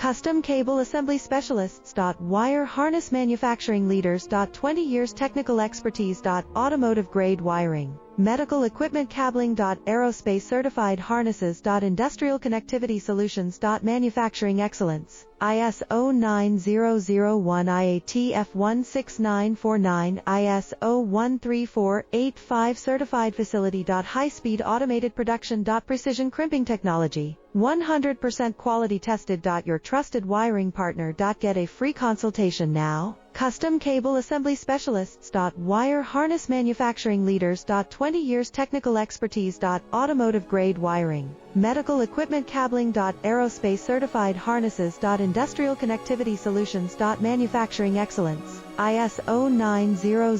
Custom Cable Assembly Specialists. Wire Harness Manufacturing Leaders. 20 years technical expertise. Automotive grade wiring, medical equipment cabling. Aerospace certified harnesses. Industrial connectivity solutions. Manufacturing excellence. ISO 9001 IATF 16949 ISO 13485 certified facility. High-speed automated production. Precision crimping technology, 100% quality tested. Your trusted wiring partner. Get a free consultation now. Custom Cable Assembly Specialists. Wire Harness Manufacturing Leaders. 20 years technical expertise. Automotive grade wiring, medical equipment cabling. Aerospace certified harnesses. Industrial connectivity solutions. Manufacturing excellence. ISO 9001